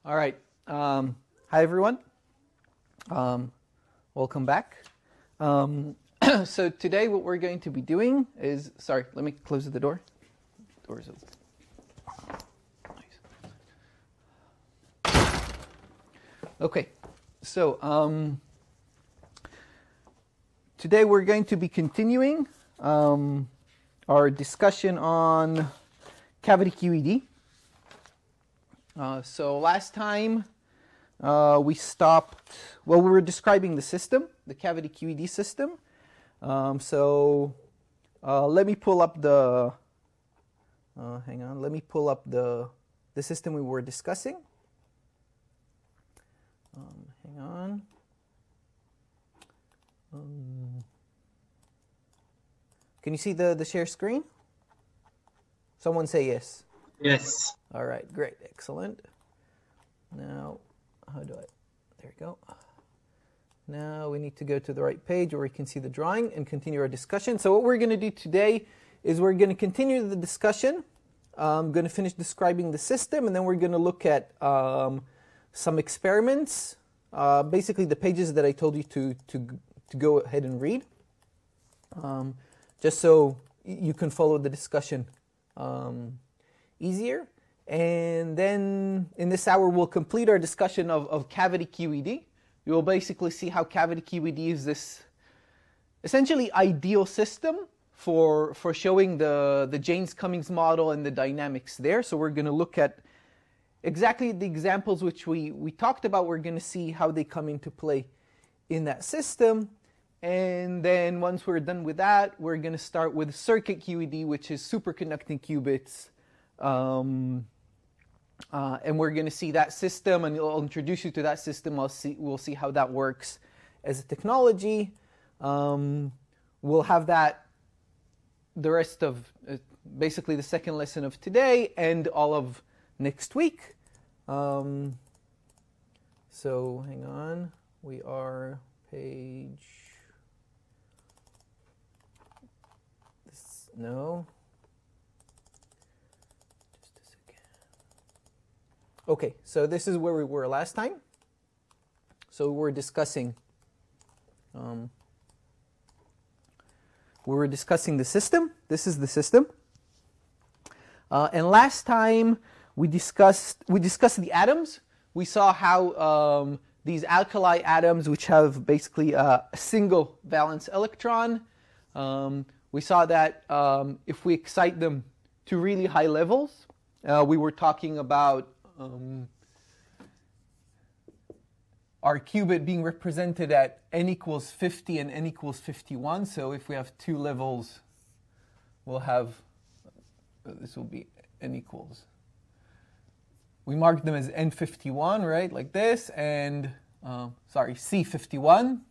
All right. Hi, everyone. Welcome back. So today what we're going to be doing is, sorry, let me close the door. Door's open. Nice. Okay. So today we're going to be continuing our discussion on Cavity-QED. So last time we stopped, well, we were describing the system, the Cavity-QED system. So let me pull up the, let me pull up the system we were discussing. Hang on. Can you see the share screen? Someone say yes. Yes. All right, great, excellent. Now, how do I, there we go. Now we need to go to the right page where we can see the drawing and continue our discussion. So what we're going to do today is we're going to continue the discussion. I'm going to finish describing the system, and then we're going to look at some experiments, basically the pages that I told you to go ahead and read, just so you can follow the discussion easier. And then in this hour, we'll complete our discussion of Cavity-QED. We will basically see how Cavity-QED is this essentially ideal system for showing the Jaynes-Cummings model and the dynamics there. So we're going to look at exactly the examples which we talked about. We're going to see how they come into play in that system. And then once we're done with that, we're going to start with circuit QED, which is superconducting qubits. And we're going to see that system, and I'll introduce you to that system. We'll see how that works as a technology. We'll have that the rest of basically the second lesson of today and all of next week. So hang on. We are page... No. Just a second. Okay, so this is where we were last time. So we were discussing the system. This is the system. And last time we discussed the atoms. We saw how these alkali atoms, which have basically a single valence electron, we saw that if we excite them to really high levels, we were talking about our qubit being represented at n equals 50 and n equals 51. So if we have two levels, we'll have, this will be n equals. We marked them as n51, right, like this, and, C51,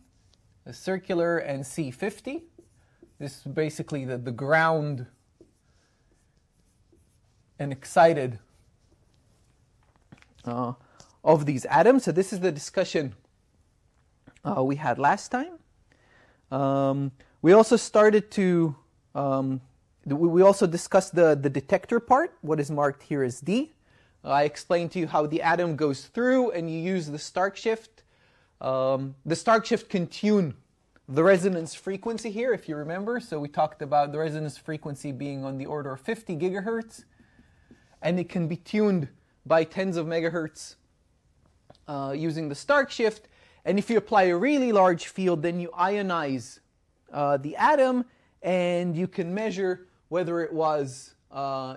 a circular, and C50. This is basically the ground and excited of these atoms. So this is the discussion we had last time. We also started to, we also discussed the detector part, what is marked here as D. I explained to you how the atom goes through and you use the Stark shift. The Stark shift can tune the resonance frequency here, if you remember. So we talked about the resonance frequency being on the order of 50 gigahertz, and it can be tuned by tens of megahertz using the Stark shift. And if you apply a really large field, then you ionize the atom, and you can measure whether it was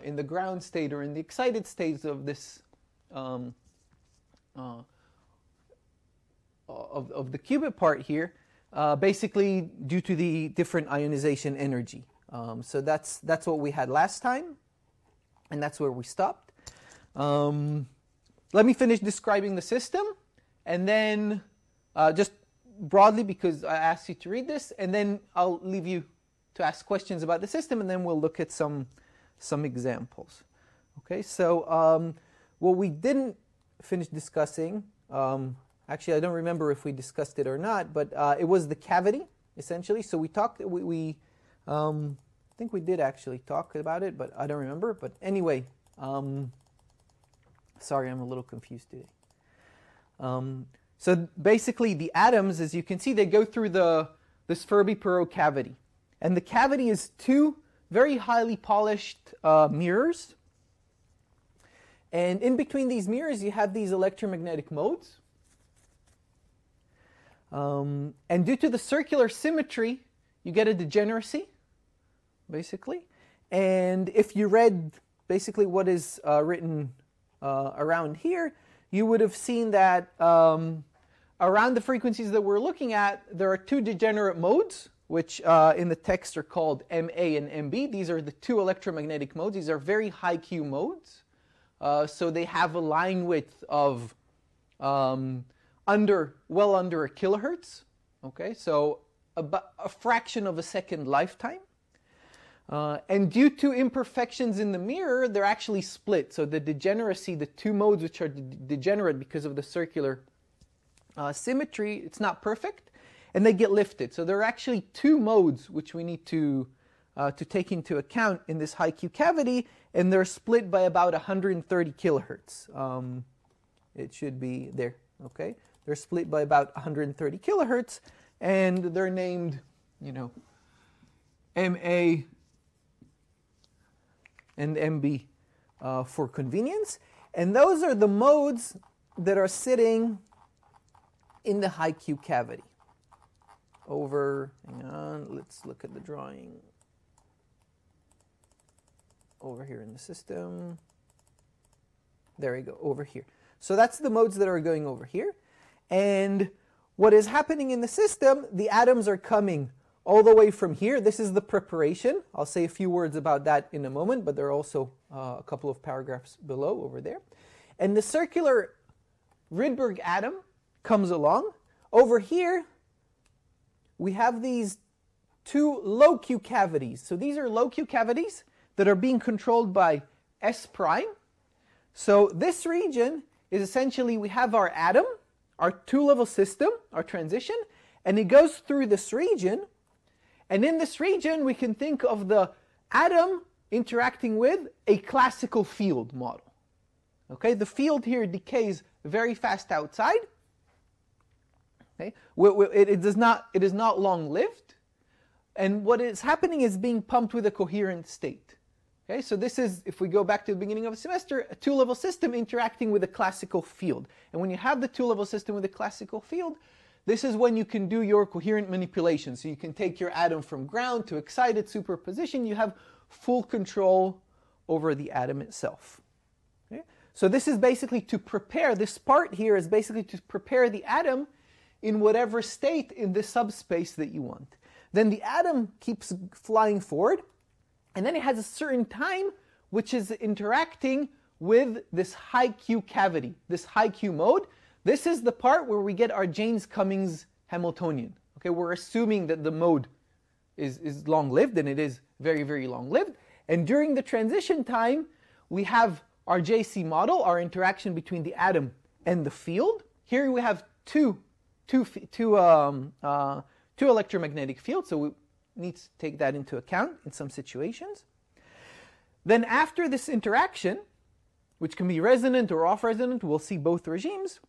in the ground state or in the excited state of this of the qubit part here. Basically due to the different ionization energy. So that's what we had last time, and that's where we stopped. Let me finish describing the system, and then just broadly, because I asked you to read this, and then I'll leave you to ask questions about the system, and then we'll look at some examples. Okay, so what we didn't finish discussing, actually, I don't remember if we discussed it or not, but it was the cavity, essentially. So we talked, I think we did actually talk about it, but I don't remember. But anyway, sorry, I'm a little confused today. So basically the atoms, as you can see, they go through this Furby-Perot cavity. And the cavity is two very highly polished mirrors. And in between these mirrors, you have these electromagnetic modes. And due to the circular symmetry, you get a degeneracy, basically. And if you read basically what is written around here, you would have seen that around the frequencies that we're looking at, there are two degenerate modes, which in the text are called MA and MB. These are the two electromagnetic modes. These are very high Q modes. So they have a line width of well under a kilohertz. Okay, so about a fraction of a second lifetime. And due to imperfections in the mirror, they're actually split. So the degeneracy, the two modes which are degenerate because of the circular symmetry, it's not perfect, and they get lifted. So there are actually two modes which we need to take into account in this high Q cavity, and they're split by about 130 kilohertz. It should be there, okay? They're split by about 130 kilohertz, and they're named, you know, MA and MB for convenience. And those are the modes that are sitting in the high Q cavity. Hang on, let's look at the drawing. Over here in the system. There we go, over here. So that's the modes that are going over here. And what is happening in the system, the atoms are coming all the way from here. This is the preparation. I'll say a few words about that in a moment, but there are also a couple of paragraphs below over there. And the circular Rydberg atom comes along. Over here, we have these two low Q cavities. So these are low Q cavities that are being controlled by S prime. So this region is essentially, we have our atom, our two-level system, our transition, and it goes through this region. And in this region, we can think of the atom interacting with a classical field model. Okay, the field here decays very fast outside. Okay, it is not long-lived, and what is happening is being pumped with a coherent state. Okay, so this is, if we go back to the beginning of a semester, a two-level system interacting with a classical field. And when you have the two-level system with a classical field, this is when you can do your coherent manipulation. So you can take your atom from ground to excited superposition. You have full control over the atom itself. Okay? So this is basically to prepare, this part here is basically to prepare the atom in whatever state in the subspace that you want. Then the atom keeps flying forward, and then it has a certain time which is interacting with this high Q cavity, this high Q mode. This is the part where we get our Jaynes-Cummings Hamiltonian. Okay, we're assuming that the mode is long-lived, and it is very, very long-lived. And during the transition time, we have our JC model, our interaction between the atom and the field. Here we have two electromagnetic fields, so we need to take that into account in some situations. Then after this interaction, which can be resonant or off-resonant, we'll see both regimes,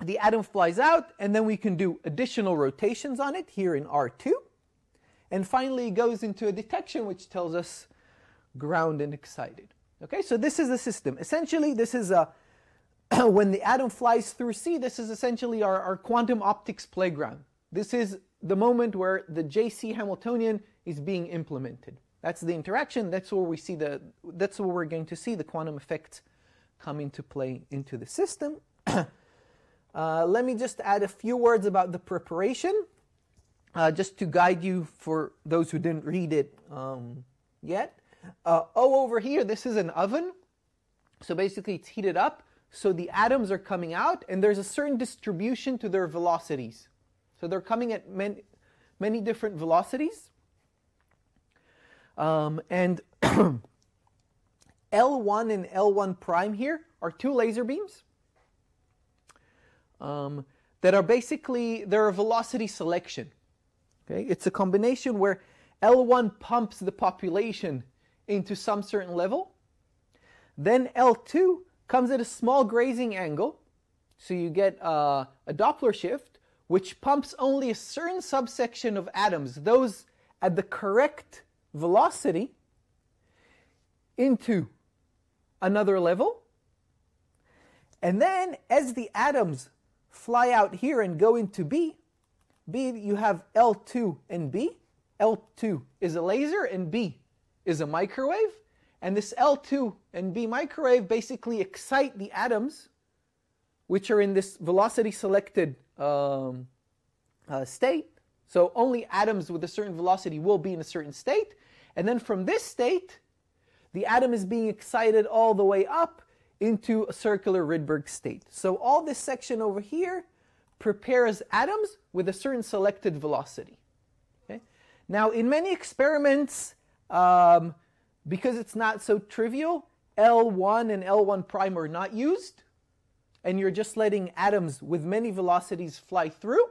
the atom flies out, and then we can do additional rotations on it here in R2. And finally, it goes into a detection, which tells us ground and excited. Okay, so this is the system. Essentially, this is when the atom flies through C, this is essentially our quantum optics playground. This is the moment where the JC Hamiltonian is being implemented. That's the interaction. That's where we see that's where we're going to see the quantum effects come into play into the system. Let me just add a few words about the preparation, just to guide you for those who didn't read it yet. Over here, this is an oven. So basically, it's heated up. So the atoms are coming out, and there's a certain distribution to their velocities. So they're coming at many different velocities. And L1 and L1 prime here are two laser beams that are basically, they're a velocity selection. Okay? It's a combination where L1 pumps the population into some certain level. Then L2 comes at a small grazing angle, So you get a Doppler shift, which pumps only a certain subsection of atoms, those at the correct velocity, into another level. And then as the atoms fly out here and go into B, you have L2 and B. L2 is a laser and B is a microwave. And this L2 and B microwave basically excite the atoms, which are in this velocity selected state. So only atoms with a certain velocity will be in a certain state. And then from this state, the atom is being excited all the way up into a circular Rydberg state. So all this section over here prepares atoms with a certain selected velocity. Okay? Now, in many experiments, because it's not so trivial, L1 and L1 prime are not used, and you're just letting atoms with many velocities fly through,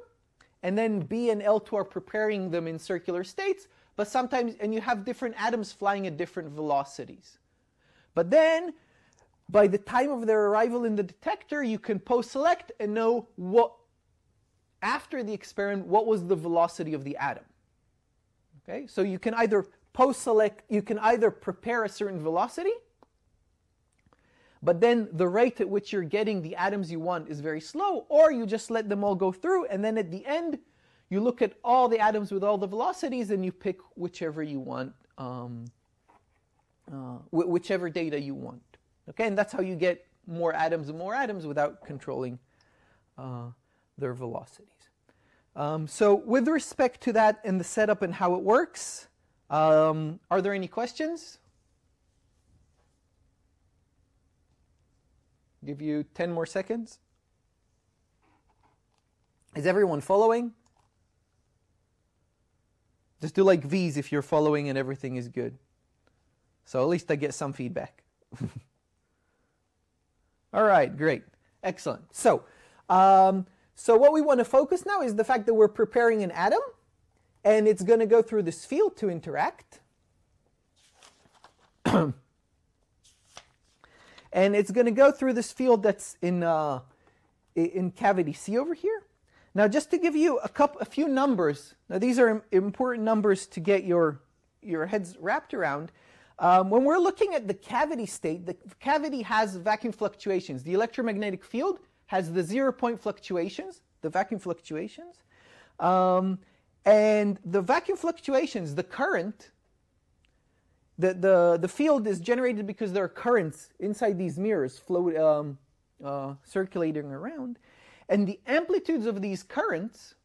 and then B and L2 are preparing them in circular states, but sometimes, and you have different atoms flying at different velocities. But then, by the time of their arrival in the detector, you can post-select and know what, after the experiment, what was the velocity of the atom. Okay, so you can either post-select, you can either prepare a certain velocity, but then the rate at which you're getting the atoms you want is very slow, or you just let them all go through, and then at the end, you look at all the atoms with all the velocities, and you pick whichever you want, whichever data you want. Okay, and that's how you get more atoms and more atoms without controlling their velocities. So with respect to that and the setup and how it works, are there any questions? Give you 10 more seconds. Is everyone following? Just do like V's if you're following and everything is good. So at least I get some feedback. All right, great. Excellent. So what we want to focus now is the fact that we're preparing an atom, and it's going to go through this field to interact. And it's going to go through this field that's in cavity C over here. Now, just to give you a few numbers. Now, these are important numbers to get your heads wrapped around. When we're looking at the cavity state, the cavity has vacuum fluctuations. The electromagnetic field has the 0-point fluctuations, the vacuum fluctuations. And the vacuum fluctuations, the current, the field is generated because there are currents inside these mirrors circulating around. And the amplitudes of these currents,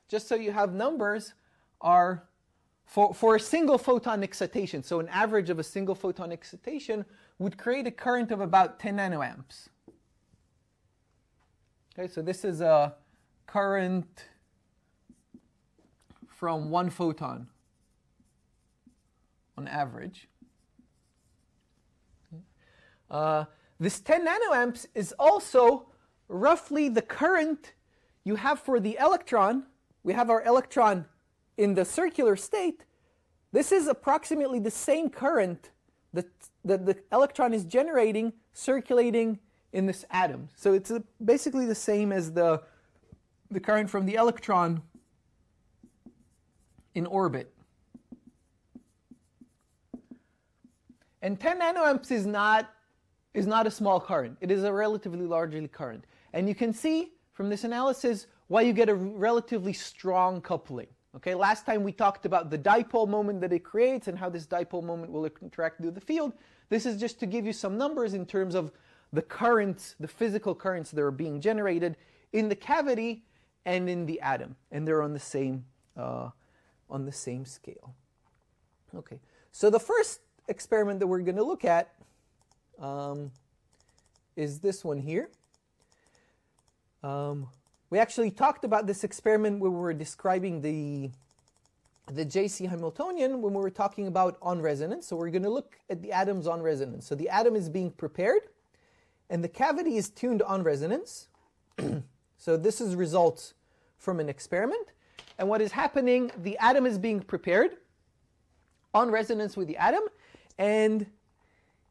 just so you have numbers, are for a single photon excitation. So an average of a single photon excitation would create a current of about 10 nanoamps. Okay, so this is a current from one photon on average. This 10 nanoamps is also roughly the current you have for the electron. We have our electron in the circular state. This is approximately the same current that the electron is generating circulating in this atom. So it's basically the same as the current from the electron in orbit. And 10 nanoamps is not a small current. It is a relatively large current. And you can see from this analysis why you get a relatively strong coupling. Okay, last time we talked about the dipole moment that it creates and how this dipole moment will interact with the field. This is just to give you some numbers in terms of the currents, the physical currents that are being generated in the cavity and in the atom, and they're on the same scale. Okay, so the first experiment that we're going to look at is this one here. We actually talked about this experiment when we were describing the JC Hamiltonian when we were talking about on resonance. So we're going to look at the atoms on resonance. So the atom is being prepared, and the cavity is tuned on resonance. So this is results from an experiment. And what is happening, the atom is being prepared on resonance with the atom. And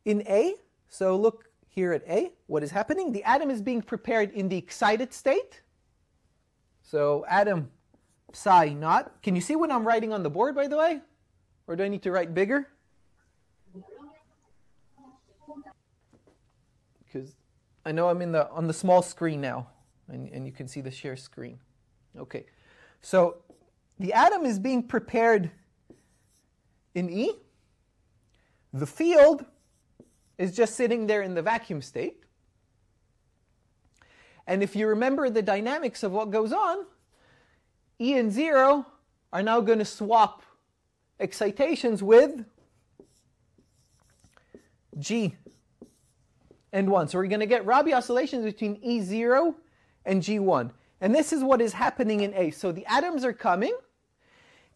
in A, so look here at A, what is happening? The atom is being prepared in the excited state. So atom psi naught. Can you see what I'm writing on the board, by the way? Or do I need to write bigger? Because I know I'm on the small screen now, and you can see the share screen. Okay, so the atom is being prepared in E. The field is just sitting there in the vacuum state. And if you remember the dynamics of what goes on, E and 0 are now going to swap excitations with G and 1. So we're going to get Rabi oscillations between E0 and G1. And this is what is happening in A. So the atoms are coming,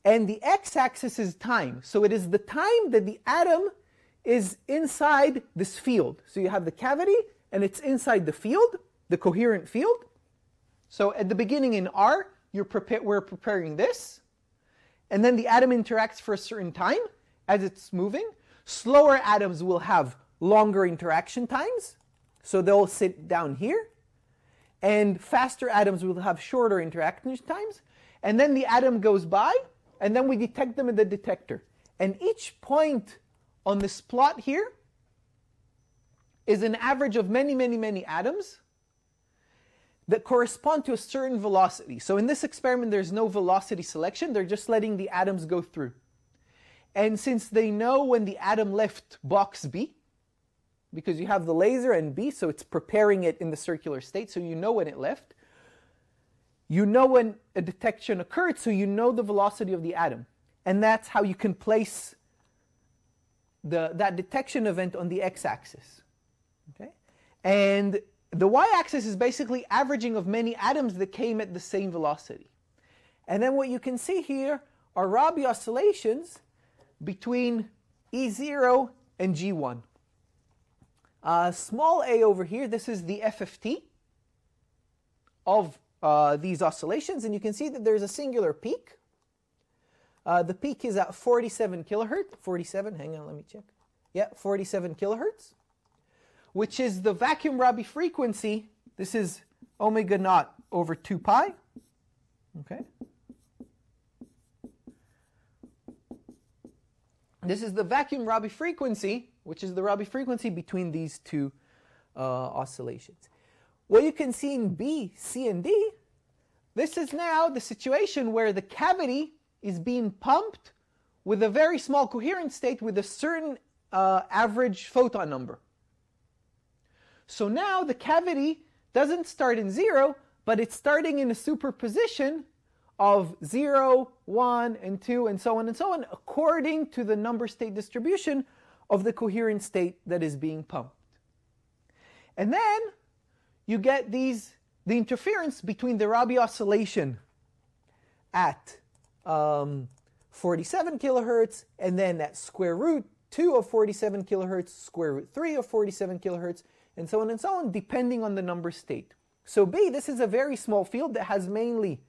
and the x-axis is time. So it is the time that the atom is inside this field. So you have the cavity, and it's inside the field, the coherent field. So at the beginning in R, we're preparing this. And then the atom interacts for a certain time as it's moving. Slower atoms will have longer interaction times. So they'll sit down here. And faster atoms will have shorter interaction times. And then the atom goes by, and then we detect them in the detector. And each point on this plot here is an average of many, many, many atoms that correspond to a certain velocity. So in this experiment, there's no velocity selection. They're just letting the atoms go through. And since they know when the atom left box B, because you have the laser and B, so it's preparing it in the circular state, so you know when it left. You know when a detection occurred, so you know the velocity of the atom. And that's how you can place that detection event on the x-axis. Okay? And the y-axis is basically averaging of many atoms that came at the same velocity. And then what you can see here are Rabi oscillations between E0 and G1. Small a over here, this is the FFT of these oscillations, and you can see that there's a singular peak. The peak is at 47 kilohertz. 47, hang on, let me check. Yeah, 47 kilohertz, which is the vacuum Rabi frequency. This is omega naught over 2 pi. Okay. This is the vacuum Rabi frequency, which is the Rabi frequency between these two oscillations. What you can see in B, C, and D, this is now the situation where the cavity is being pumped with a very small coherent state with a certain average photon number. So now the cavity doesn't start in 0, but it's starting in a superposition of 0, 1, and 2, and so on, according to the number state distribution of the coherent state that is being pumped. And then you get the interference between the Rabi oscillation at 47 kilohertz, and then at square root 2 of 47 kilohertz, square root 3 of 47 kilohertz, and so on, depending on the number state. So B, this is a very small field that has mainly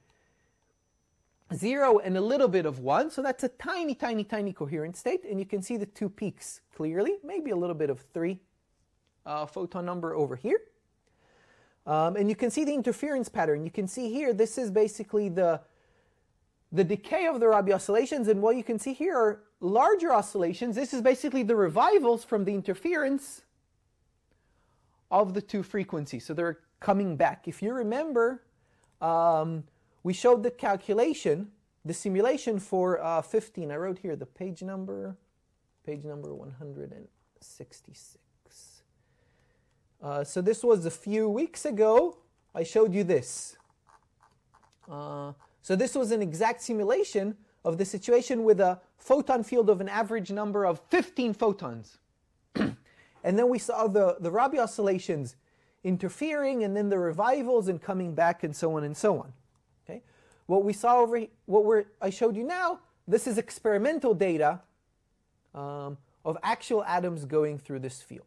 0 and a little bit of 1, so that's a tiny, tiny, tiny coherent state, and you can see the two peaks clearly, maybe a little bit of 3 photon number over here. And you can see the interference pattern. You can see here, this is basically the decay of the Rabi oscillations, and what you can see here are larger oscillations. This is basically the revivals from the interference of the two frequencies, so they're coming back. If you remember, we showed the calculation, the simulation for 15. I wrote here the page number 166. So this was a few weeks ago. I showed you this. So this was an exact simulation of the situation with a photon field of an average number of 15 photons. And then we saw the Rabi oscillations interfering, and then the revivals and coming back, and so on and so on. Okay? What we saw I showed you now, this is experimental data of actual atoms going through this field.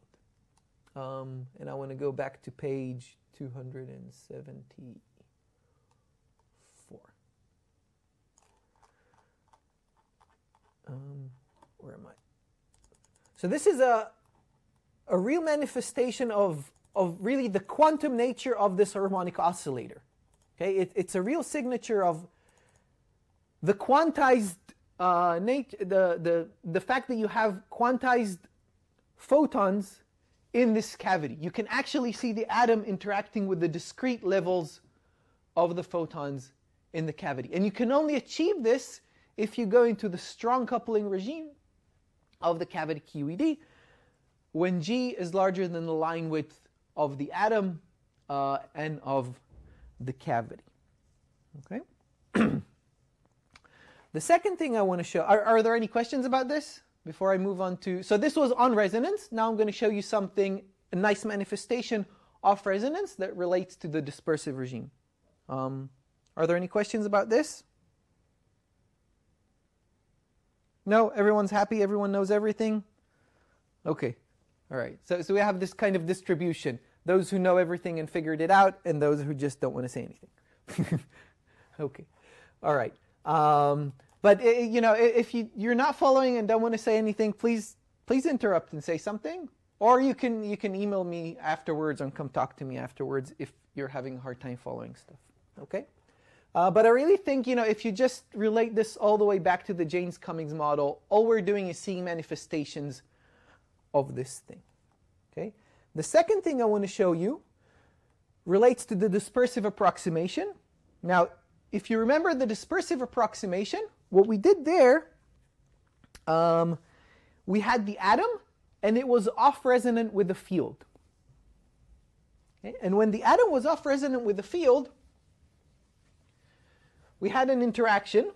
And I want to go back to page 274. Where am I? So this is a a real manifestation of really the quantum nature of this harmonic oscillator. Okay, it's a real signature of the quantized nature, the fact that you have quantized photons in this cavity. You can actually see the atom interacting with the discrete levels of the photons in the cavity. And you can only achieve this if you go into the strong coupling regime of the Cavity-QED when G is larger than the line width of the atom and of the cavity. Okay. The second thing I want to show, are there any questions about this before I move on to, so this was on resonance. Now I'm going to show you something, a nice manifestation of resonance that relates to the dispersive regime. Are there any questions about this? No? Everyone's happy? Everyone knows everything? Okay. All right. So we have this kind of distribution. Those who know everything and figured it out, and those who just don't want to say anything. Okay. All right. But you know, if you're not following and don't want to say anything, please interrupt and say something. Or you can email me afterwards and come talk to me afterwards if you're having a hard time following stuff. Okay? But I really think, you know, if you just relate this all the way back to the Jaynes-Cummings model, all we're doing is seeing manifestations of this thing. Okay? The second thing I want to show you relates to the dispersive approximation. Now, if you remember the dispersive approximation, what we did there, we had the atom, and it was off-resonant with the field. Okay? And when the atom was off-resonant with the field, we had an interaction.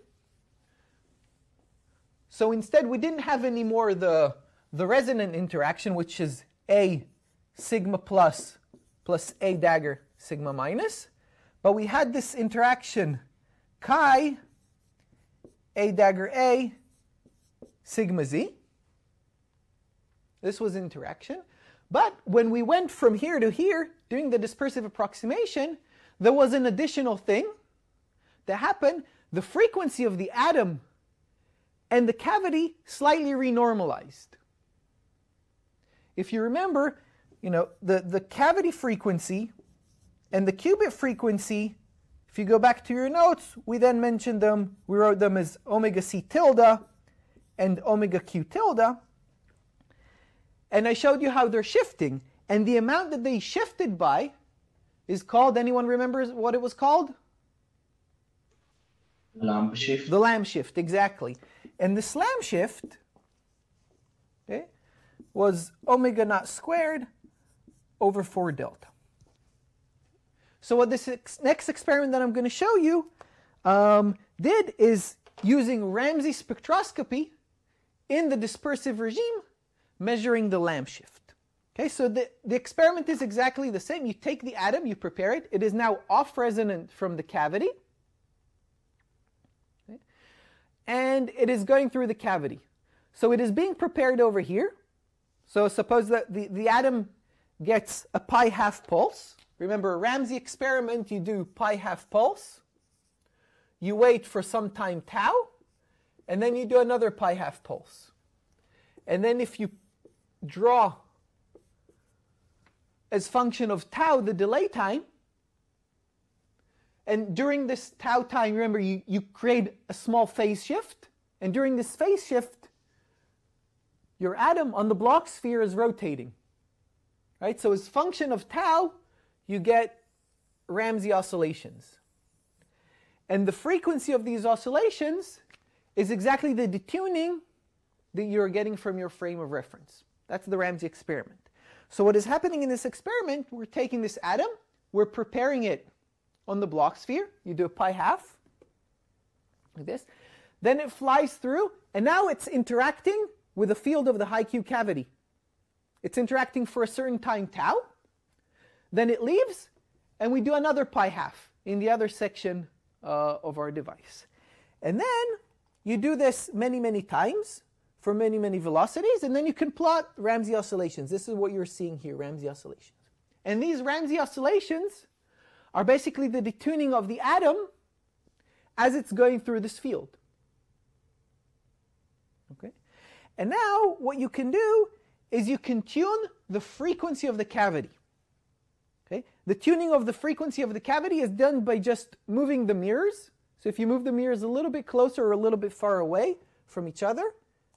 So instead, we didn't have any more the resonant interaction, which is A sigma plus A dagger sigma minus. But we had this interaction chi A dagger A sigma Z. This was interaction. But when we went from here to here, doing the dispersive approximation, there was an additional thing that happened. The frequency of the atom and the cavity slightly renormalized. If you remember, you know, the cavity frequency and the qubit frequency, if you go back to your notes, we then mentioned them, we wrote them as omega c tilde and omega q tilde. And I showed you how they're shifting. And the amount that they shifted by is called, anyone remembers what it was called? Lamb shift. The Lamb shift, exactly. And this Lamb shift, okay, was omega naught squared over 4 delta. So what this next experiment that I'm going to show you did is using Ramsey spectroscopy in the dispersive regime, measuring the Lamb shift. Okay, so the experiment is exactly the same. You take the atom, you prepare it. It is now off-resonant from the cavity. Okay, and it is going through the cavity. So it is being prepared over here. So suppose that the atom gets a pi half pulse. Remember, a Ramsey experiment, you do pi half pulse. You wait for some time tau, and then you do another pi half pulse. And then if you draw as function of tau the delay time, and during this tau time, remember, you create a small phase shift, and during this phase shift, your atom on the Bloch sphere is rotating. Right? So as function of tau, you get Ramsey oscillations. And the frequency of these oscillations is exactly the detuning that you're getting from your frame of reference. That's the Ramsey experiment. So what is happening in this experiment, we're taking this atom, we're preparing it on the Bloch sphere. You do a pi half, like this. Then it flies through, and now it's interacting with the field of the high Q cavity. It's interacting for a certain time tau. Then it leaves, and we do another pi half in the other section of our device. And then you do this many, many times for many, many velocities, and then you can plot Ramsey oscillations. This is what you're seeing here, Ramsey oscillations. And these Ramsey oscillations are basically the detuning of the atom as it's going through this field. Okay? And now what you can do is you can tune the frequency of the cavity. Okay? The tuning of the frequency of the cavity is done by just moving the mirrors. So if you move the mirrors a little bit closer or a little bit far away from each other,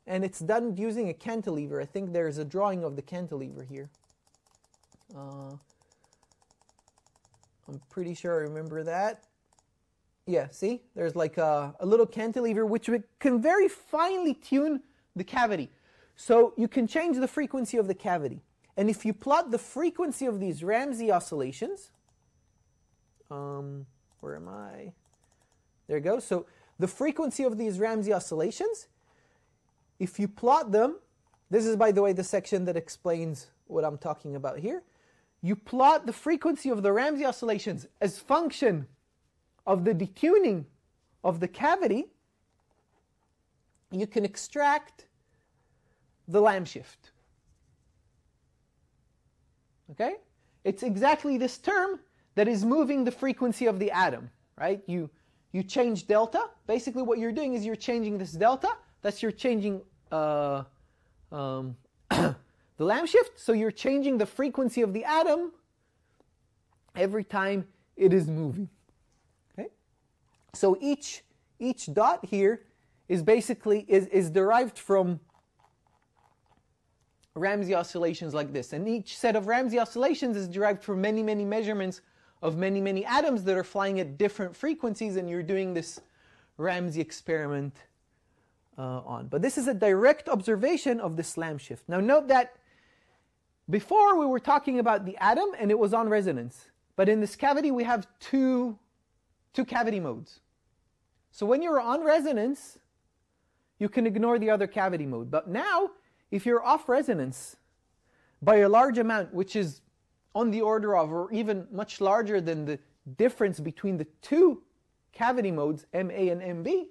and it's done using a cantilever. I think there's a drawing of the cantilever here. I'm pretty sure I remember that. Yeah, see? There's like a little cantilever which can very finely tune the cavity. So you can change the frequency of the cavity. And if you plot the frequency of these Ramsey oscillations, where am I? There you go. So the frequency of these Ramsey oscillations, if you plot them, this is, by the way, the section that explains what I'm talking about here. You plot the frequency of the Ramsey oscillations as function of the detuning of the cavity, you can extract the Lamb shift. Okay? It's exactly this term that is moving the frequency of the atom, right? You change delta. Basically what you're doing is you're changing this delta. That's you're changing the Lamb shift. So you're changing the frequency of the atom every time it is moving. Okay? So each dot here is basically is derived from Ramsey oscillations like this. And each set of Ramsey oscillations is derived from many, many measurements of many, many atoms that are flying at different frequencies, and you're doing this Ramsey experiment on. But this is a direct observation of this Lamb shift. Now note that before we were talking about the atom and it was on resonance. But in this cavity we have two cavity modes. So when you're on resonance, you can ignore the other cavity mode. But now, if you're off resonance by a large amount, which is on the order of or even much larger than the difference between the two cavity modes, MA and MB,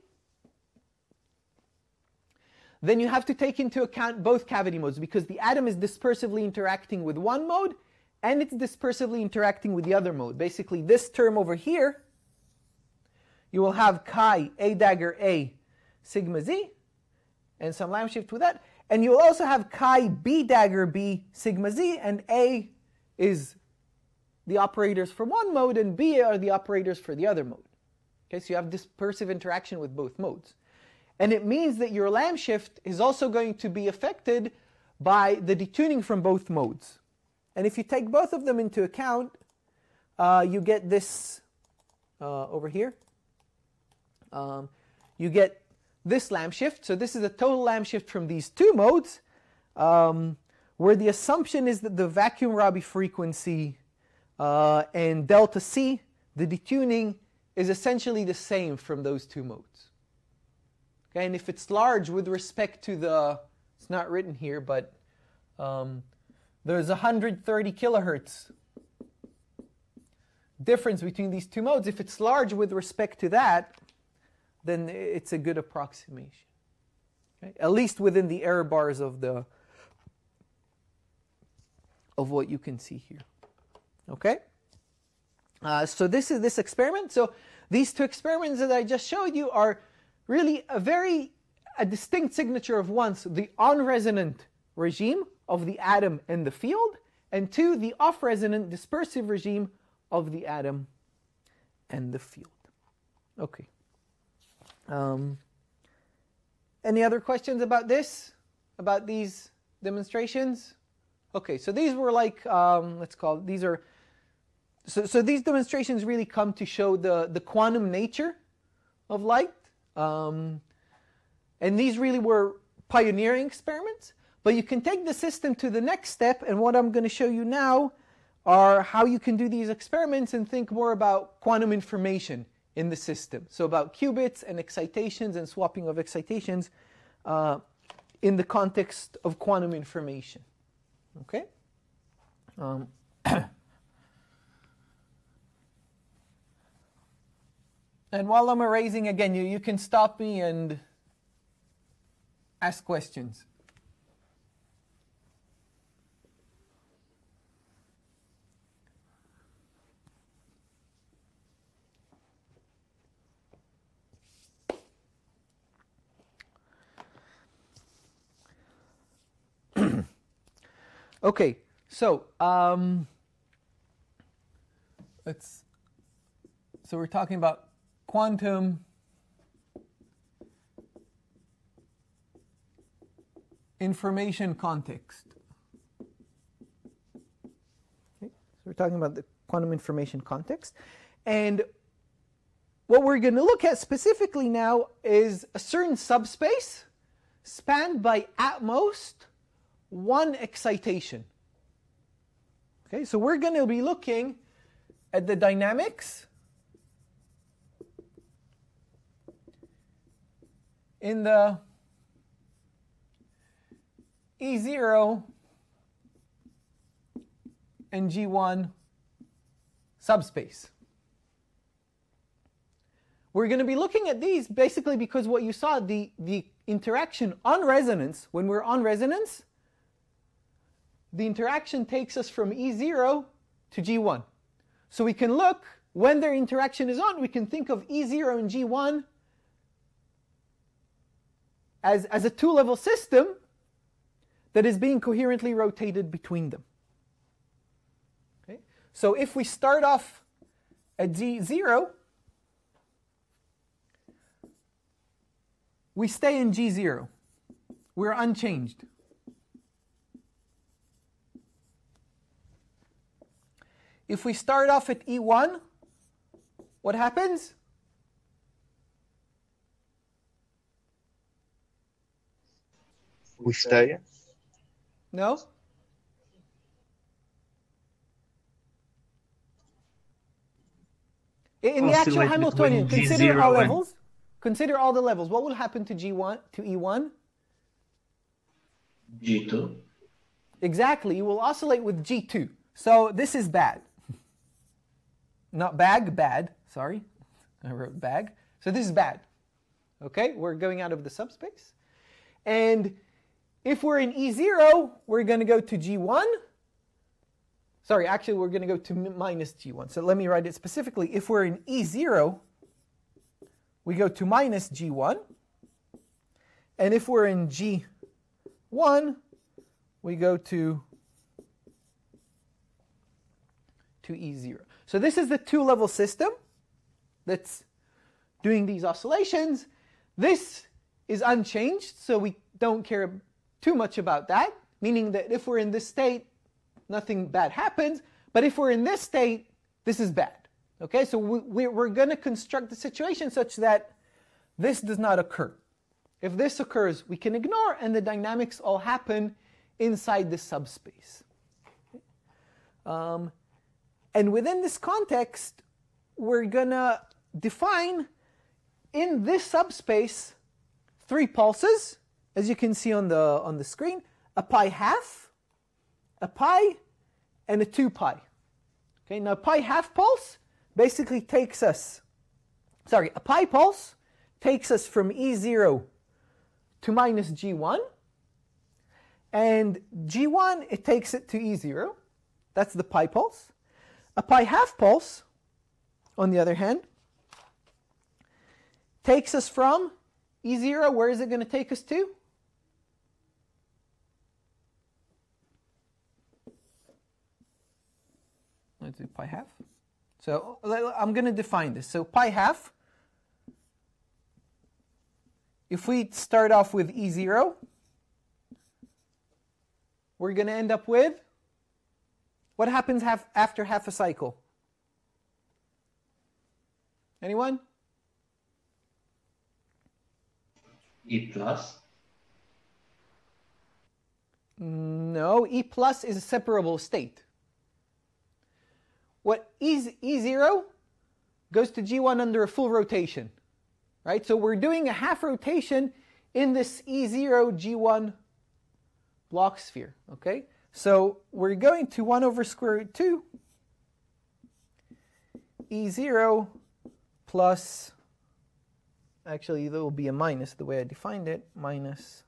then you have to take into account both cavity modes, because the atom is dispersively interacting with one mode and it's dispersively interacting with the other mode. Basically, this term over here, you will have chi A dagger A sigma Z and some Lamb shift with that. And you will also have chi B dagger B sigma Z, and A is the operators for one mode and B are the operators for the other mode. Okay, so you have dispersive interaction with both modes. And it means that your Lamb shift is also going to be affected by the detuning from both modes. And if you take both of them into account, you get this over here. You get this Lamb shift. So this is a total Lamb shift from these two modes, where the assumption is that the vacuum Rabi frequency and delta C, the detuning, is essentially the same from those two modes. Okay, and if it's large with respect to the, it's not written here, but there's 130 kilohertz difference between these two modes. If it's large with respect to that, then it's a good approximation. Okay? At least within the error bars of what you can see here. Okay? So this is this experiment. So these two experiments that I just showed you are really a distinct signature of one, so the on-resonant regime of the atom and the field, and two, the off-resonant dispersive regime of the atom and the field. Okay. Any other questions about this? About these demonstrations? Okay, so these were like, let's call it, these are, so these demonstrations really come to show the quantum nature of light. And these really were pioneering experiments. But you can take the system to the next step, and what I'm going to show you now are how you can do these experiments and think more about quantum information in the system. So about qubits and excitations and swapping of excitations in the context of quantum information. Okay? And while I'm erasing, again, you can stop me and ask questions. Okay, so so we're talking about quantum information context. Okay, so we're talking about the quantum information context, and what we're going to look at specifically now is a certain subspace spanned by at most one excitation. Okay, so we're going to be looking at the dynamics in the E0 and G1 subspace. We're going to be looking at these basically because what you saw, the interaction on resonance, when we're on resonance, the interaction takes us from E0 to G1. So we can look, when their interaction is on, we can think of E0 and G1 as a two-level system that is being coherently rotated between them. Okay? So if we start off at G0, we stay in G0. We're unchanged. If we start off at E1, what happens? We stay. No? In the actual Hamiltonian, consider all levels. Consider all the levels. What will happen to G1, to E1? G2. Exactly. You will oscillate with G2. So this is bad. Not bag, bad. Sorry. I wrote bag. So this is bad. Okay? We're going out of the subspace. And if we're in E0, we're going to go to G1. Sorry, actually, we're going to go to minus G1. So let me write it specifically. If we're in E0, we go to minus G1. And if we're in G1, we go to E0. So this is the two-level system that's doing these oscillations. This is unchanged, so we don't care too much about that, meaning that if we're in this state, nothing bad happens. But if we're in this state, this is bad. Okay, so we're going to construct the situation such that this does not occur. If this occurs, we can ignore, and the dynamics all happen inside the subspace. And within this context, we're going to define in this subspace 3 pulses, as you can see on the screen, a pi half, a pi, and a 2 pi. Okay, now pi half pulse basically takes us, a pi pulse takes us from E0 to minus G1, and G1, it takes it to E0. That's the pi pulse. A pi half pulse, on the other hand, takes us from E0, where is it going to take us to? Let's do pi half. So I'm going to define this. So pi half, if we start off with E0, we're going to end up with, what happens after half a cycle? Anyone? E plus? No, E plus is a separable state. What E0 goes to G1 under a full rotation, right? So we're doing a half rotation in this E0 G1 block sphere, okay? So we're going to 1 over square root 2 E0 plus, actually there will be a minus the way I defined it, minus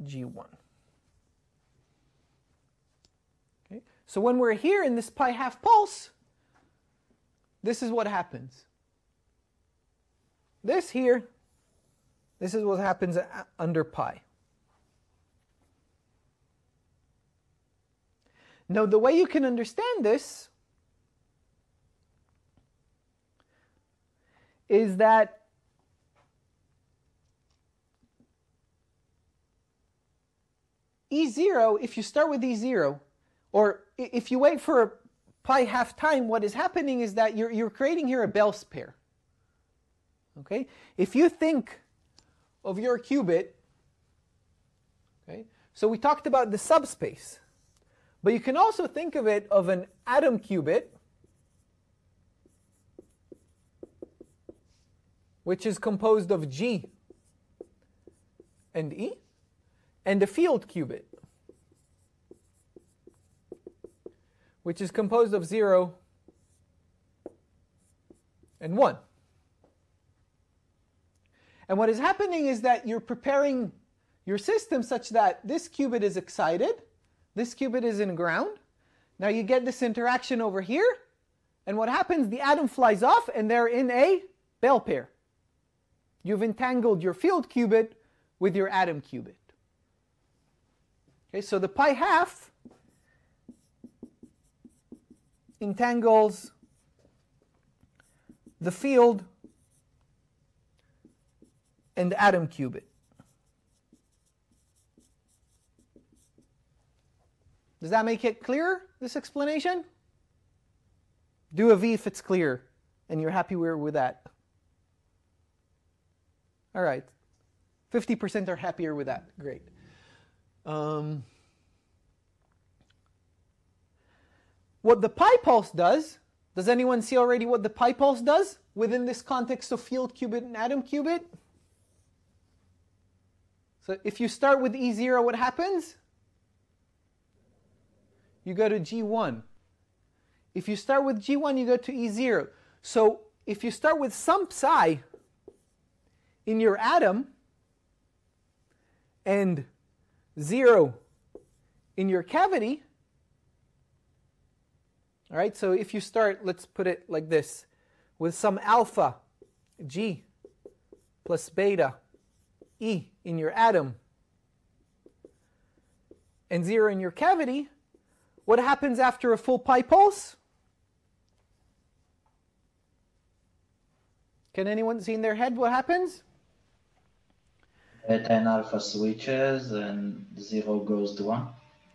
G1. Okay, so when we're here in this pi half pulse, this is what happens. This here, this is what happens under pi. Now, the way you can understand this is that E0, if you start with E0, or if you wait for pi half time, what is happening is that you're creating here a Bell's pair. Okay? If you think of your qubit, okay, so we talked about the subspace, but you can also think of it of an atom qubit, which is composed of G and E, and a field qubit, which is composed of 0 and 1. And what is happening is that you're preparing your system such that this qubit is excited, this qubit is in ground. Now you get this interaction over here, and what happens? The atom flies off, and they're in a Bell pair. You've entangled your field qubit with your atom qubit. Okay, so the pi half entangles the field and the atom qubit. Does that make it clear, this explanation? Do a V if it's clear and you're happy with that. All right. 50% are happier with that. Great. What the pi pulse does anyone see already what the pi pulse does within this context of field qubit and atom qubit? So if you start with E0, what happens? You go to G1. If you start with G1, you go to E0. So if you start with some psi in your atom and 0 in your cavity, all right, so if you start, let's put it like this, with some alpha G plus beta E in your atom and 0 in your cavity, what happens after a full pi pulse? Can anyone see in their head what happens? Beta and alpha switches and 0 goes to 1.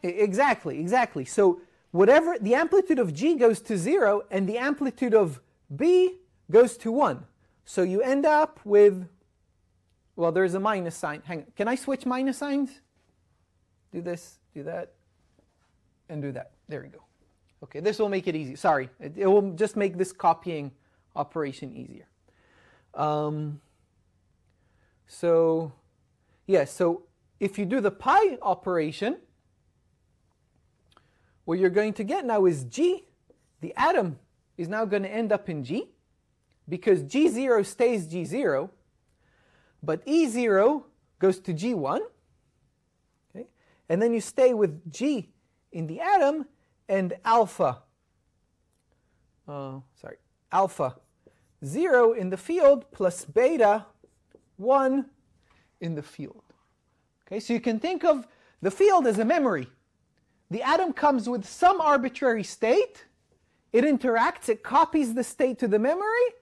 Exactly. So whatever, the amplitude of G goes to 0 and the amplitude of B goes to 1. So you end up with, well, there's a minus sign. Hang on. Can I switch minus signs? Do this, do that, and do that. There we go. Okay, this will make it easy. Sorry, it will just make this copying operation easier. So if you do the pi operation, what you're going to get now is G, the atom is now going to end up in G, because G0 stays G0, but E0 goes to G1, okay? And then you stay with G in the atom and alpha 0 in the field plus beta 1 in the field. Okay, so you can think of the field as a memory. The atom comes with some arbitrary state, it interacts, it copies the state to the memory,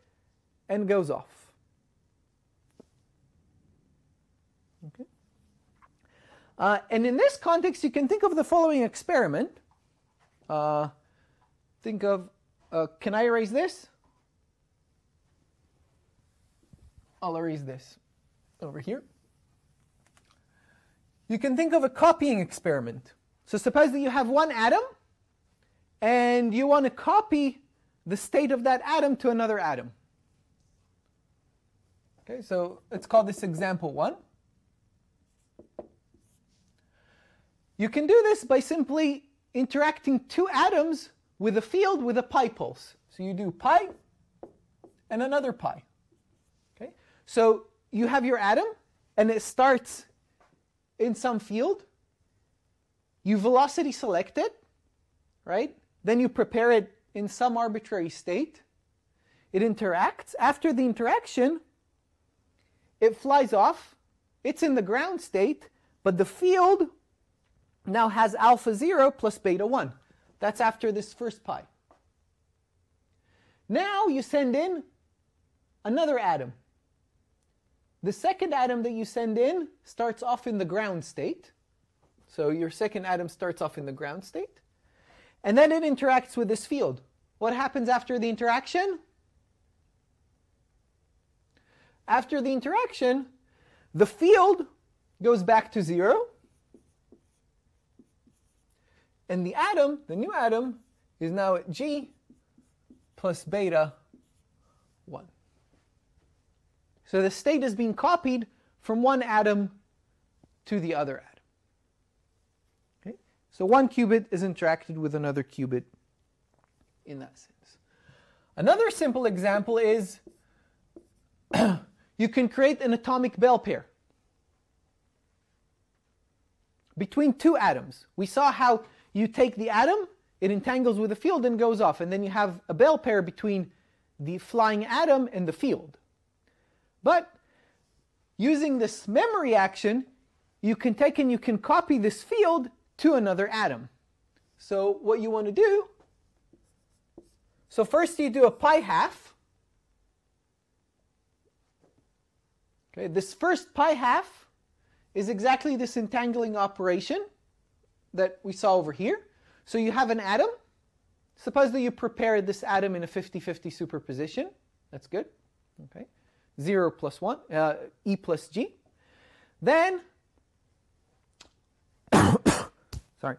and goes off. Okay. And in this context, you can think of the following experiment. Think of, can I erase this? I'll erase this over here. You can think of a copying experiment. So suppose that you have one atom, and you want to copy the state of that atom to another atom. Okay, so let's call this example 1. You can do this by simply interacting two atoms with a field with a pi pulse. So you do pi and another pi. Okay? So you have your atom, and it starts in some field. You velocity select it, right? Then you prepare it in some arbitrary state. It interacts. After the interaction, it flies off. It's in the ground state, but the field now has alpha 0 plus beta 1. That's after this first pi. Now you send in another atom. The second atom that you send in starts off in the ground state. So your second atom starts off in the ground state. And then it interacts with this field. What happens after the interaction? After the interaction, the field goes back to 0. And the atom, the new atom, is now at G plus beta 1. So the state is being copied from one atom to the other atom. Okay? So one qubit is interacted with another qubit in that sense. Another simple example is you can create an atomic bell pair between two atoms. We saw how you take the atom, it entangles with the field and goes off, and then you have a bell pair between the flying atom and the field. But using this memory action, you can take and you can copy this field to another atom. So what you want to do, so first you do a pi half. Okay, this first pi half is exactly this entangling operation that we saw over here. So you have an atom. Suppose that you prepared this atom in a 50-50 superposition. That's good. Okay. 0 plus 1, E plus G. Then, sorry.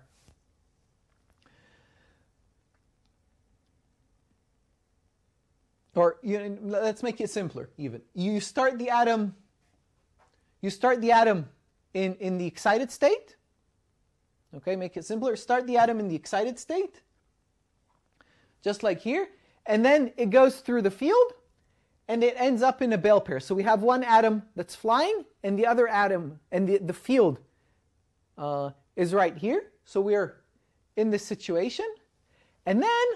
Or let's make it simpler even. You start the atom in the excited state. Okay, make it simpler. Start the atom in the excited state, just like here, and then it goes through the field, and it ends up in a bell pair. So we have one atom that's flying, and the other atom, and the field is right here. So we're in this situation. And then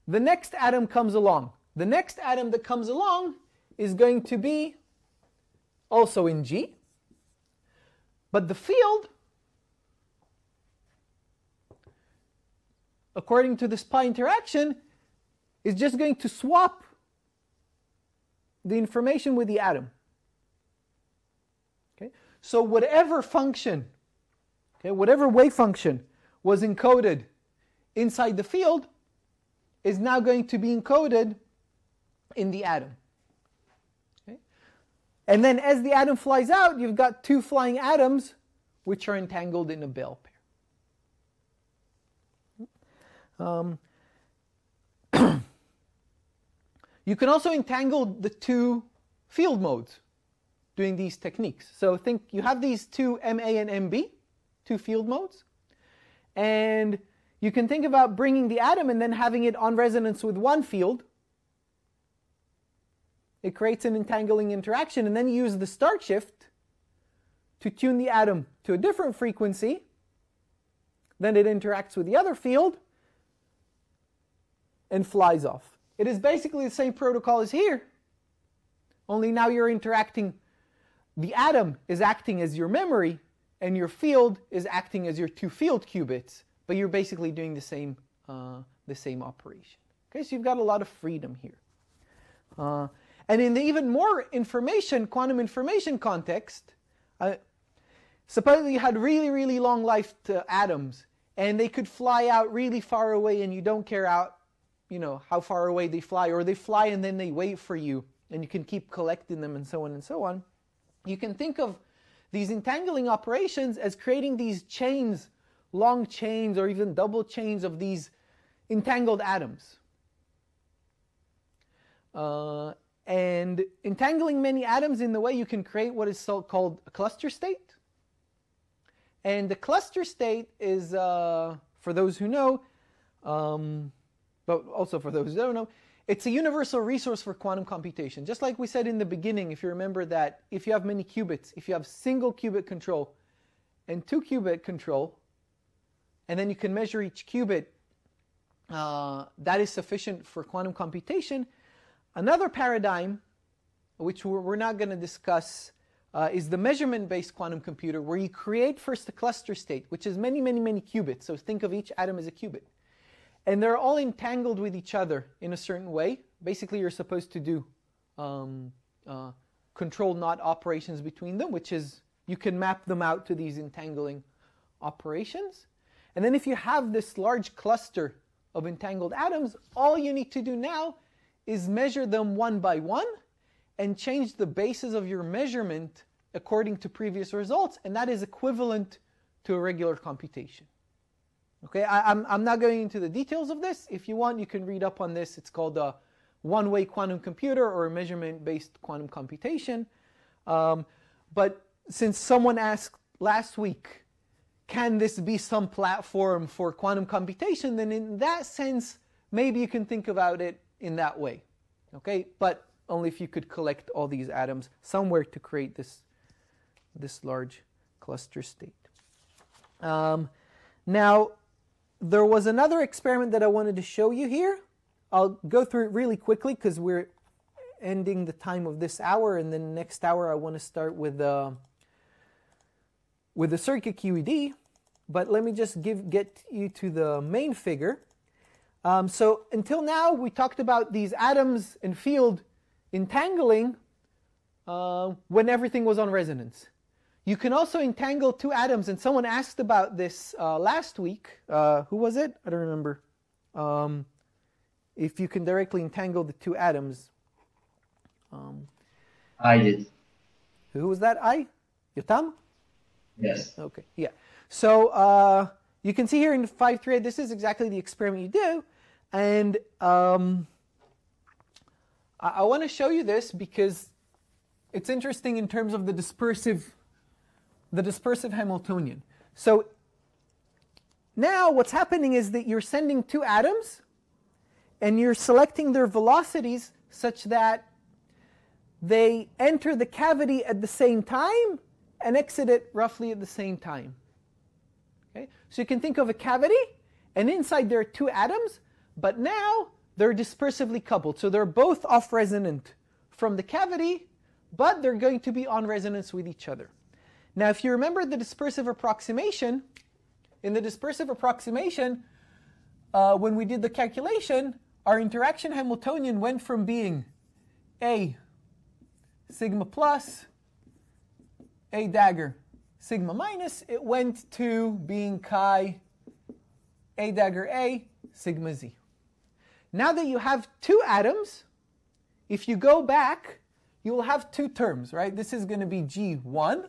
the next atom comes along. The next atom that comes along is going to be also in G. But the field, according to this pi interaction, is just going to swap the information with the atom. Okay? So whatever function, okay, whatever wave function was encoded inside the field is now going to be encoded in the atom. Okay? And then as the atom flies out, you've got two flying atoms which are entangled in a bell pair. You can also entangle the two field modes doing these techniques. So think you have these two MA and MB, two field modes, and you can think about bringing the atom and then having it on resonance with one field. It creates an entangling interaction, and then you use the start shift to tune the atom to a different frequency. Then it interacts with the other field and flies off. It is basically the same protocol as here, only now you're interacting. The atom is acting as your memory, and your field is acting as your two field qubits, but you're basically doing the same operation. Okay, so you've got a lot of freedom here. And in the even more quantum information context, suppose you had really, really long-lived atoms, and they could fly out really far away, and you don't care how far away they fly, or they fly and then they wait for you, and you can keep collecting them, and so on and so on. You can think of these entangling operations as creating these chains, long chains, or even double chains of these entangled atoms. And entangling many atoms in the way you can create what is called a cluster state. And the cluster state is, for those who know, but also for those who don't know, it's a universal resource for quantum computation. Just like we said in the beginning, if you remember that if you have many qubits, if you have single qubit control and 2 qubit control, and then you can measure each qubit, that is sufficient for quantum computation. Another paradigm, which we're not going to discuss is the measurement-based quantum computer, where you create first a cluster state, which is many, many, many qubits. So think of each atom as a qubit. And they're all entangled with each other in a certain way. Basically, you're supposed to do control knot operations between them, which is you can map them out to these entangling operations. And then if you have this large cluster of entangled atoms, all you need to do now is measure them one by one and change the basis of your measurement according to previous results, and that is equivalent to a regular computation. Okay, I'm not going into the details of this. If you want, you can read up on this. It's called a one-way quantum computer or a measurement-based quantum computation. But since someone asked last week, can this be some platform for quantum computation, then in that sense, maybe you can think about it in that way. Okay, but only if you could collect all these atoms somewhere to create this large cluster state. Now, there was another experiment that I wanted to show you here. I'll go through it really quickly because we're ending the time of this hour, and then next hour I want to start with the circuit QED. But let me just get you to the main figure. So until now, we talked about these atoms and field entangling when everything was on resonance. You can also entangle two atoms, and someone asked about this last week. Who was it? I don't remember. If you can directly entangle the two atoms. I did. Who was that? Yotam? Yes. Okay, yeah. So you can see here in 538, this is exactly the experiment you do. And I want to show you this because it's interesting in terms of the dispersive Hamiltonian. So now what's happening is that you're sending two atoms and you're selecting their velocities such that they enter the cavity at the same time and exit it roughly at the same time. Okay? So you can think of a cavity, and inside there are two atoms, but now they're dispersively coupled. So they're both off resonant from the cavity, but they're going to be on resonance with each other. Now, if you remember the dispersive approximation, in the dispersive approximation, when we did the calculation, our interaction Hamiltonian went from being A sigma plus, A dagger sigma minus, it went to being chi A dagger A sigma z. Now that you have two atoms, if you go back, you will have two terms, right? This is going to be G1,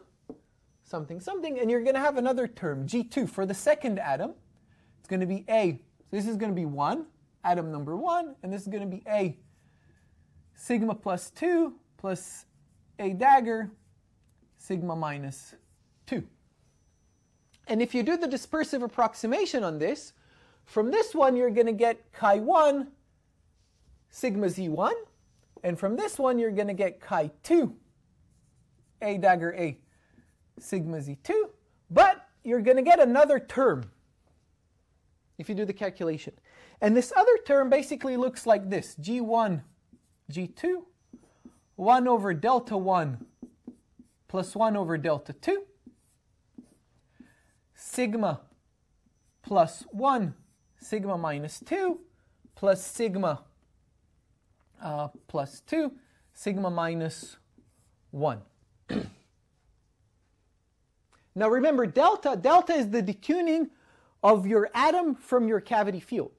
something, something, and you're going to have another term, G2, for the second atom. It's going to be A. So this is going to be 1, atom number 1, and this is going to be A sigma plus 2 plus A dagger sigma minus 2. And if you do the dispersive approximation on this, from this one you're going to get chi 1 sigma z1, and from this one you're going to get chi 2 A dagger A sigma z2, but you're going to get another term if you do the calculation. And this other term basically looks like this, G1, G2, 1 over delta 1 plus 1 over delta 2, sigma plus 1, sigma minus 2, plus sigma plus 2, sigma minus 1. Now remember, delta is the detuning of your atom from your cavity field.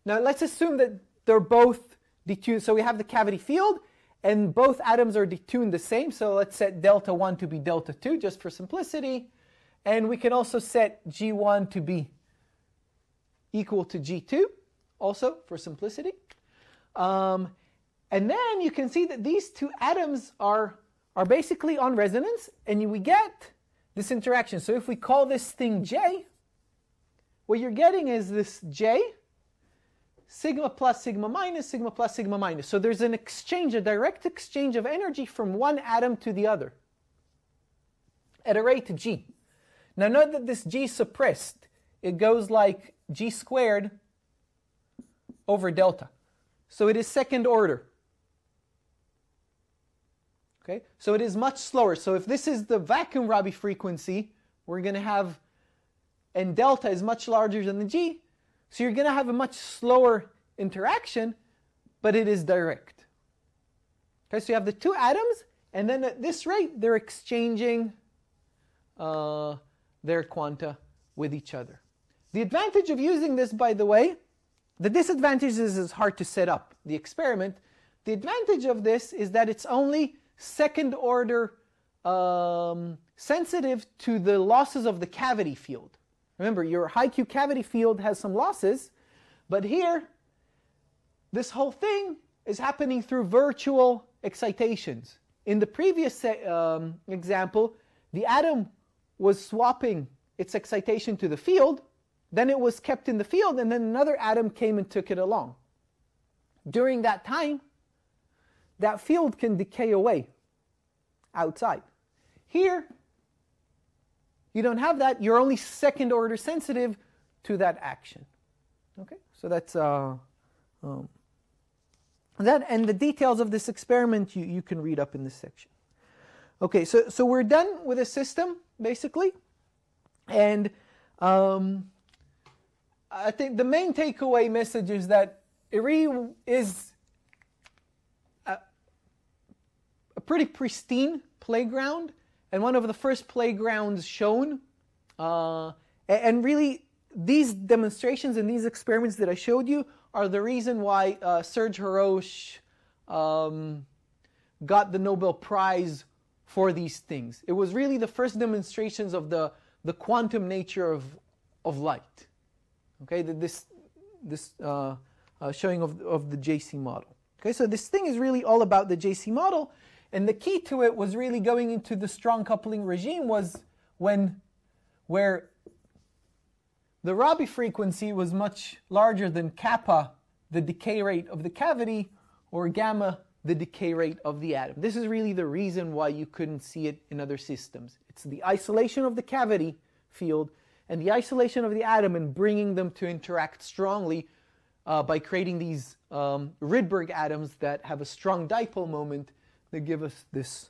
Now let's assume that they're both detuned. So we have the cavity field, and both atoms are detuned the same. So let's set delta 1 to be delta 2, just for simplicity. And we can also set G1 to be equal to G2, also for simplicity. And then you can see that these two atoms are basically on resonance, and we get this interaction. So if we call this thing J, what you're getting is this J, sigma plus sigma minus, sigma plus sigma minus. So there's an exchange, a direct exchange of energy from one atom to the other at a rate G. Now note that this G is suppressed. It goes like G squared over delta. So it is second order. Okay, so it is much slower. So if this is the vacuum Rabi frequency, we're going to have, and delta is much larger than the G, so you're going to have a much slower interaction, but it is direct. Okay, so you have the two atoms, and then at this rate, they're exchanging their quanta with each other. The advantage of using this, by the way, the disadvantage is it's hard to set up the experiment. The advantage of this is that it's only second order sensitive to the losses of the cavity field. Remember, your high Q cavity field has some losses, but here, this whole thing is happening through virtual excitations. In the previous example, the atom was swapping its excitation to the field, then it was kept in the field, and then another atom came and took it along. During that time, that field can decay away outside. Here, you don't have that. You're only second order sensitive to that action. Okay, so that's that, and the details of this experiment you can read up in this section. Okay, so we're done with the system basically, and I think the main takeaway message is that it really is a pretty pristine playground, and one of the first playgrounds shown. And really, these demonstrations and these experiments that I showed you are the reason why Serge Haroche got the Nobel Prize for these things. It was really the first demonstrations of the quantum nature of light. Okay, this showing of the JC model. Okay, so this thing is really all about the JC model, and the key to it was really going into the strong coupling regime was where the Rabi frequency was much larger than kappa, the decay rate of the cavity, or gamma, the decay rate of the atom. This is really the reason why you couldn't see it in other systems. It's the isolation of the cavity field and the isolation of the atom and bringing them to interact strongly by creating these Rydberg atoms that have a strong dipole moment that give us this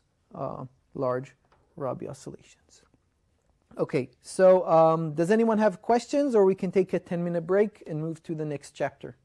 large Rabi oscillations. Okay, so does anyone have questions, or we can take a 10-minute break and move to the next chapter?